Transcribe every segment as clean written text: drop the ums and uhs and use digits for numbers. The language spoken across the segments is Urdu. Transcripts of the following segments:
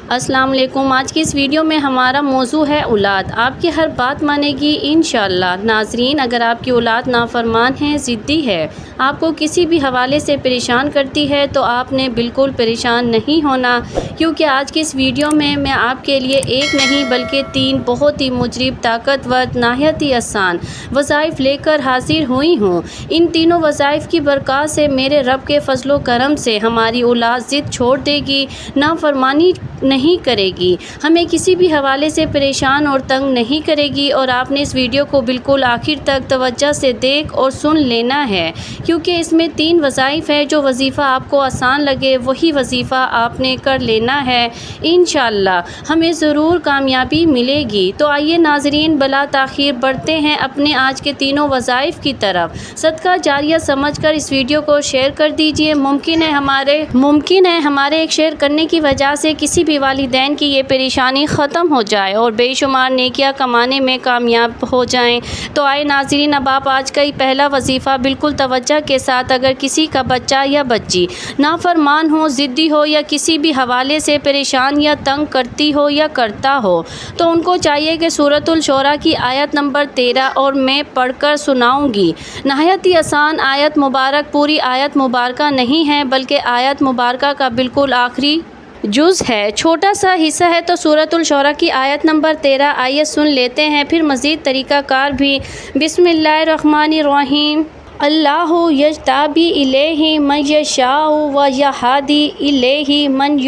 السلام علیکم۔ آج کی اس ویڈیو میں ہمارا موضوع ہے اولاد۔ آپ کی ہر بات مانے گی انشاءاللہ۔ ناظرین، اگر آپ کی اولاد نافرمان ہے، ضدی ہے، آپ کو کسی بھی حوالے سے پریشان کرتی ہے تو آپ نے بالکل پریشان نہیں ہونا، کیونکہ آج کی اس ویڈیو میں آپ کے لیے ایک نہیں بلکہ 3 بہت ہی مجرب، طاقتور، نہایت ہی آسان وظائف لے کر حاضر ہوئی ہوں۔ ان تینوں وظائف کی برکات سے میرے رب کے فضل و کرم سے ہماری اولاد ضد چھوڑ دے گی، نافرمانی نہیں کرے گی، ہمیں کسی بھی حوالے سے پریشان اور تنگ نہیں کرے گی۔ اور آپ نے اس ویڈیو کو بالکل آخر تک توجہ سے دیکھ اور سن لینا ہے، کیونکہ اس میں 3 وظائف ہیں۔ جو وظیفہ آپ کو آسان لگے وہی وظیفہ آپ نے کر لینا ہے، انشاءاللہ ہمیں ضرور کامیابی ملے گی۔ تو آئیے ناظرین، بلا تاخیر بڑھتے ہیں اپنے آج کے تینوں وظائف کی طرف۔ صدقہ جاریہ سمجھ کر اس ویڈیو کو شیئر کر دیجئے۔ ممکن ہے ہمارے ایک شیئر کرنے کی وجہ سے کسی بھی والدین کی یہ پریشانی ختم ہو جائے اور بے شمار نیکیاں کمانے میں کامیاب ہو جائیں۔ تو آئے ناظرین، اب آپ آج کا پہلا وظیفہ بالکل توجہ کے ساتھ، اگر کسی کا بچہ یا بچی نافرمان ہو، ضدی ہو یا کسی بھی حوالے سے پریشان یا تنگ کرتی ہو یا کرتا ہو، تو ان کو چاہیے کہ سورۃ الشورى کی آیت نمبر 13 اور میں پڑھ کر سناؤں گی۔ نہایت ہی آسان آیت مبارک، پوری آیت مبارکہ نہیں ہے بلکہ آیت مبارکہ کا بالکل آخری جز ہے، چھوٹا سا حصہ ہے۔ تو سورۃ الشورى کی آیت نمبر 13 آئیے سن لیتے ہیں، پھر مزید طریقہ کار بھی۔ بسم اللہ الرحمن الرحیم۔ اللہ یجتبی الیہ من یشاء ویہدی الیہ من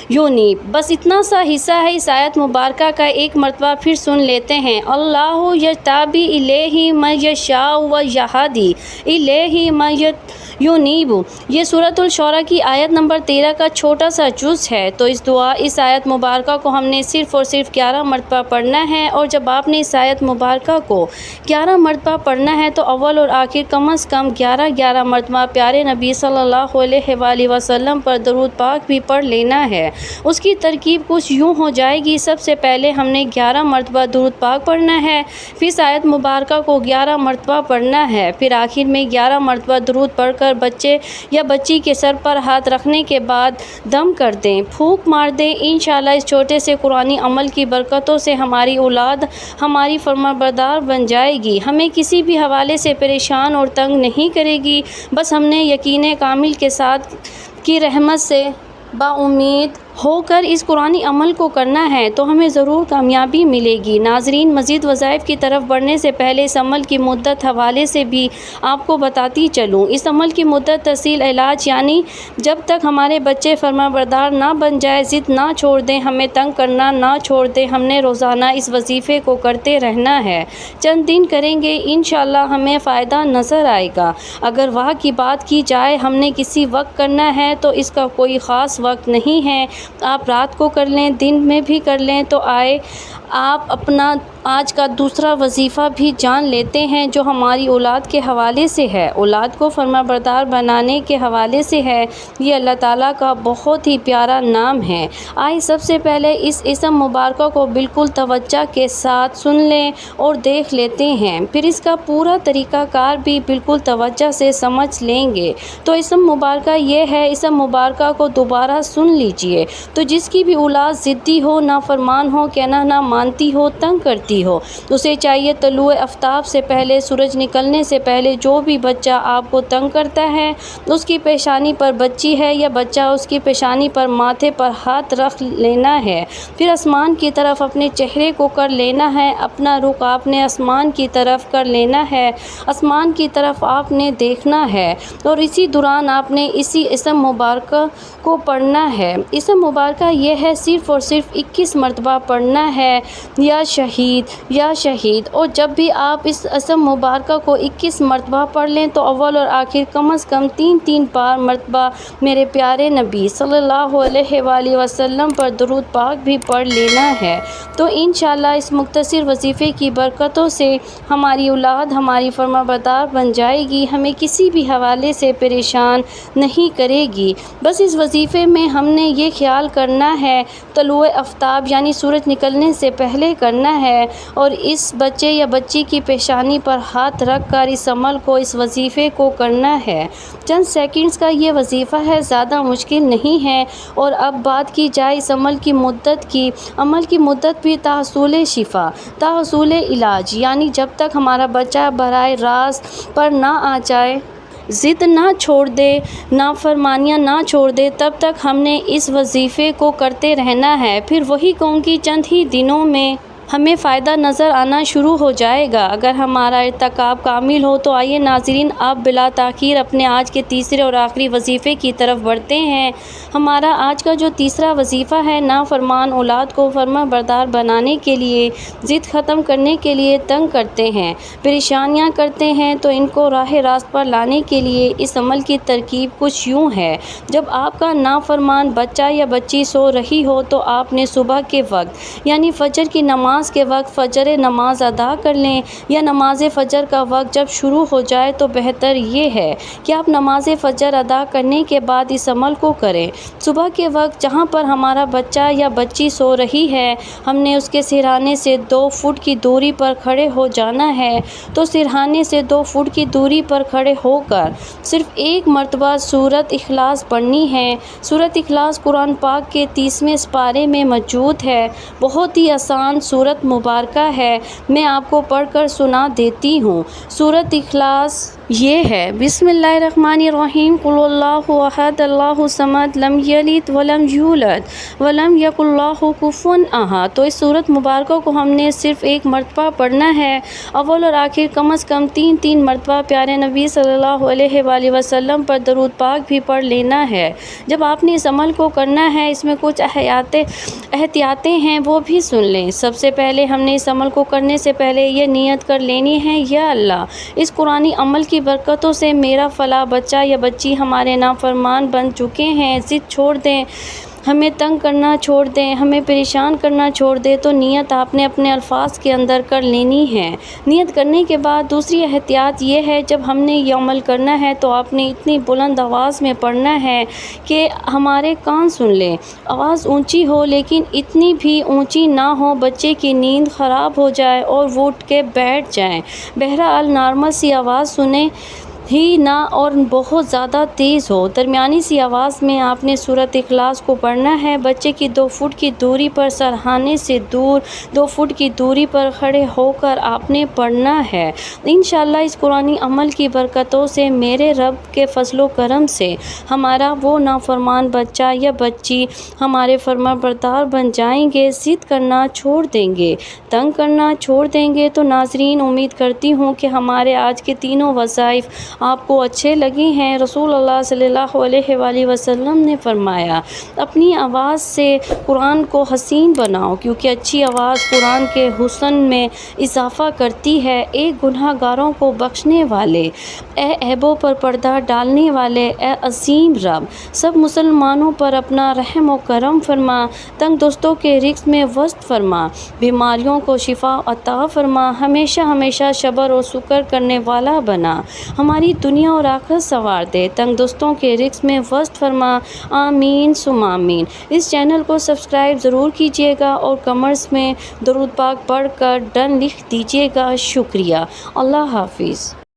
ینیب۔ بس اتنا سا حصہ ہے اس آیت مبارکہ کا، ایک مرتبہ پھر سن لیتے ہیں۔ اللہ یجتبی الیہ من یشاء ویہدی الیہ من ینیب۔ یہ سورۃ الشورى کی آیت نمبر 13 کا چھوٹا سا جز ہے۔ تو اس آیت مبارکہ کو ہم نے صرف اور صرف 11 مرتبہ پڑھنا ہے، اور جب آپ نے اس آیت مبارکہ کو 11 مرتبہ پڑھنا ہے تو اول اور آخر کم از کم 11 مرتبہ پیارے نبی صلی اللہ علیہ وآلہ وسلم پر درود پاک بھی پڑھ لینا ہے۔ اس کی ترکیب کچھ یوں ہو جائے گی: سب سے پہلے ہم نے 11 مرتبہ درود پاک پڑھنا ہے، پھر اس آیت مبارکہ کو 11 مرتبہ پڑھنا ہے، پھر آخر میں 11 مرتبہ درود پڑھ کر بچے یا بچی کے سر پر ہاتھ رکھنے کے بعد دم کر دیں، پھونک مار دیں۔ انشاءاللہ اس چھوٹے سے قرآنی عمل کی برکتوں سے ہماری اولاد ہماری فرمانبردار بن جائے گی، ہمیں کسی بھی حوالے سے پریشان اور تنگ نہیں کرے گی۔ بس ہم نے یقین کامل کے ساتھ کی رحمت سے با امید ہو کر اس قرآنی عمل کو کرنا ہے تو ہمیں ضرور کامیابی ملے گی۔ ناظرین، مزید وظائف کی طرف بڑھنے سے پہلے اس عمل کی مدت حوالے سے بھی آپ کو بتاتی چلوں۔ اس عمل کی مدت تحصیل علاج، یعنی جب تک ہمارے بچے فرمانبردار نہ بن جائے، ضد نہ چھوڑ دیں، ہمیں تنگ کرنا نہ چھوڑ دیں، ہم نے روزانہ اس وظیفے کو کرتے رہنا ہے۔ چند دن کریں گے، انشاءاللہ ہمیں فائدہ نظر آئے گا۔ اگر وقت کی بات کی جائے، ہم نے کسی وقت کرنا ہے تو اس کا کوئی خاص وقت نہیں ہے، آپ رات کو کر لیں، دن میں بھی کر لیں۔ تو آئے آپ اپنا آج کا دوسرا وظیفہ بھی جان لیتے ہیں، جو ہماری اولاد کے حوالے سے ہے، اولاد کو فرمانبردار بنانے کے حوالے سے ہے۔ یہ اللہ تعالیٰ کا بہت ہی پیارا نام ہے۔ آئے سب سے پہلے اس اسم مبارکہ کو بالکل توجہ کے ساتھ سن لیں اور دیکھ لیتے ہیں، پھر اس کا پورا طریقہ کار بھی بالکل توجہ سے سمجھ لیں گے۔ تو اسم مبارکہ یہ ہے، اسم مبارکہ کو دوبارہ سن لیجئے۔ تو جس کی بھی اولاد ضدی ہو، نافرمان ہو، کہنا نہ مانتی ہو، تنگ کرتی ہو، اسے چاہیے طلوع آفتاب سے پہلے، سورج نکلنے سے پہلے جو بھی بچہ آپ کو تنگ کرتا ہے، اس کی پیشانی پر بچی ہے یا بچہ، اس کی پیشانی پر ماتھے پر ہاتھ رکھ لینا ہے، پھر آسمان کی طرف اپنے چہرے کو کر لینا ہے، اپنا رخ آپ نے آسمان کی طرف کر لینا ہے، آسمان کی طرف آپ نے دیکھنا ہے، اور اسی دوران آپ نے اسی اسم مبارکہ کو پڑھنا ہے۔ اسم مبارکہ یہ ہے، صرف اور صرف 21 مرتبہ پڑھنا ہے، یا شہید یا شہید۔ اور جب بھی آپ اس اسم مبارکہ کو 21 مرتبہ پڑھ لیں تو اول اور آخر کم از کم 3 مرتبہ میرے پیارے نبی صلی اللہ علیہ وآلہ وسلم پر درود پاک بھی پڑھ لینا ہے۔ تو انشاءاللہ اس مختصر وظیفے کی برکتوں سے ہماری اولاد ہماری فرمانبردار بن جائے گی، ہمیں کسی بھی حوالے سے پریشان نہیں کرے گی۔ بس اس وظیفے میں ہم نے یہ خیال خیال کرنا ہے، طلوع آفتاب یعنی سورج نکلنے سے پہلے کرنا ہے، اور اس بچے یا بچی کی پیشانی پر ہاتھ رکھ کر اس عمل کو، اس وظیفے کو کرنا ہے۔ چند سیکنڈز کا یہ وظیفہ ہے، زیادہ مشکل نہیں ہے۔ اور اب بات کی جائے اس عمل کی مدت کی۔ عمل کی مدت بھی تحصیل شفا، تحصیل علاج، یعنی جب تک ہمارا بچہ براہ راست پر نہ آ جائے، ضد نہ چھوڑ دے، نافرمانیاں نہ چھوڑ دے، تب تک ہم نے اس وظیفے کو کرتے رہنا ہے۔ پھر وہی کہوں گی چند ہی دنوں میں ہمیں فائدہ نظر آنا شروع ہو جائے گا اگر ہمارا ارتکاب کامل ہو۔ تو آئیے ناظرین، اب بلا تاخیر اپنے آج کے تیسرے اور آخری وظیفے کی طرف بڑھتے ہیں۔ ہمارا آج کا جو تیسرا وظیفہ ہے، نافرمان اولاد کو فرما بردار بنانے کے لیے، ضد ختم کرنے کے لیے تنگ کرتے ہیں، پریشانیاں کرتے ہیں، تو ان کو راہ راست پر لانے کے لیے اس عمل کی ترکیب کچھ یوں ہے۔ جب آپ کا نافرمان بچہ یا بچی سو رہی ہو تو آپ نے صبح کے وقت یعنی فجر کی نماز کے وقت فجر نماز ادا کر لیں، یا نماز فجر کا وقت جب شروع ہو جائے تو بہتر یہ ہے کہ آپ نماز فجر ادا کرنے کے بعد اس عمل کو کریں۔ صبح کے وقت جہاں پر ہمارا بچہ یا بچی سو رہی ہے، ہم نے اس کے سرہانے سے 2 فٹ کی دوری پر کھڑے ہو جانا ہے۔ تو سرہانے سے 2 فٹ کی دوری پر کھڑے ہو کر صرف ایک مرتبہ سورۃ اخلاص پڑھنی ہے۔ سورۃ اخلاص قرآن پاک کے 30ویں سپارے میں موجود ہے۔ بہت ہی آسان سورت مبارکہ ہے، میں آپ کو پڑھ کر سنا دیتی ہوں۔ سورۃ اخلاص یہ ہے: بسم اللہ الرحمن الرحیم، قل اللہ احد اللہ الصمد، لم یلد ولم یولد ولم یکن لہ کفوا احد۔ تو اس سورت مبارکہ کو ہم نے صرف ایک مرتبہ پڑھنا ہے۔ اول اور آخر کم از کم 3 مرتبہ پیارے نبی صلی اللہ علیہ وآلہ وسلم پر درود پاک بھی پڑھ لینا ہے۔ جب آپ نے اس عمل کو کرنا ہے، اس میں کچھ احتیاطیں ہیں، وہ بھی سن لیں۔ سب سے پہلے ہم نے اس عمل کو کرنے سے پہلے یہ نیت کر لینی ہے: یا اللہ، اس قرآنی عمل کی برکتوں سے میرا فلاں بچہ یا بچی ہمارے نافرمان بن چکے ہیں، ضد چھوڑ دیں، ہمیں تنگ کرنا چھوڑ دیں، ہمیں پریشان کرنا چھوڑ دیں۔ تو نیت آپ نے اپنے الفاظ کے اندر کر لینی ہے۔ نیت کرنے کے بعد دوسری احتیاط یہ ہے، جب ہم نے یہ عمل کرنا ہے تو آپ نے اتنی بلند آواز میں پڑھنا ہے کہ ہمارے کان سن لیں۔ آواز اونچی ہو، لیکن اتنی بھی اونچی نہ ہو بچے کی نیند خراب ہو جائے اور وہ اٹھ کے بیٹھ جائیں۔ بہرحال نارمل سی آواز سنیں ہی نہ اور بہت زیادہ تیز ہو، درمیانی سی آواز میں آپ نے سورۃ اخلاص کو پڑھنا ہے۔ بچے کی 2 فٹ کی دوری پر، سرہانے سے دور 2 فٹ کی دوری پر کھڑے ہو کر آپ نے پڑھنا ہے۔ انشاءاللہ اس قرآنی عمل کی برکتوں سے، میرے رب کے فضل و کرم سے، ہمارا وہ نافرمان بچہ یا بچی ہمارے فرما بردار بن جائیں گے، ضد کرنا چھوڑ دیں گے، تنگ کرنا چھوڑ دیں گے۔ تو ناظرین، امید کرتی ہوں کہ ہمارے آج کے تینوں وظائف آپ کو اچھے لگے ہیں۔ رسول اللہ صلی اللہ علیہ وآلہ وسلم نے فرمایا، اپنی آواز سے قرآن کو حسین بناؤ، کیونکہ اچھی آواز قرآن کے حسن میں اضافہ کرتی ہے۔ اے گناہ گاروں کو بخشنے والے، اے عیبوں پر پردہ ڈالنے والے، اے عظیم رب، سب مسلمانوں پر اپنا رحم و کرم فرما، تنگ دستوں کے رزق میں وسعت فرما، بیماریوں کو شفا عطا فرما، ہمیشہ ہمیشہ صبر اور شکر کرنے والا بنا، ہماری دنیا اور آخرت سنوار دے، تنگ دستوں کے رزق میں وسعت فرما، آمین ثم آمین۔ اس چینل کو سبسکرائب ضرور کیجیے گا اور کمنٹس میں درود پاک پڑھ کر ڈن لکھ دیجیے گا۔ شکریہ۔ اللہ حافظ۔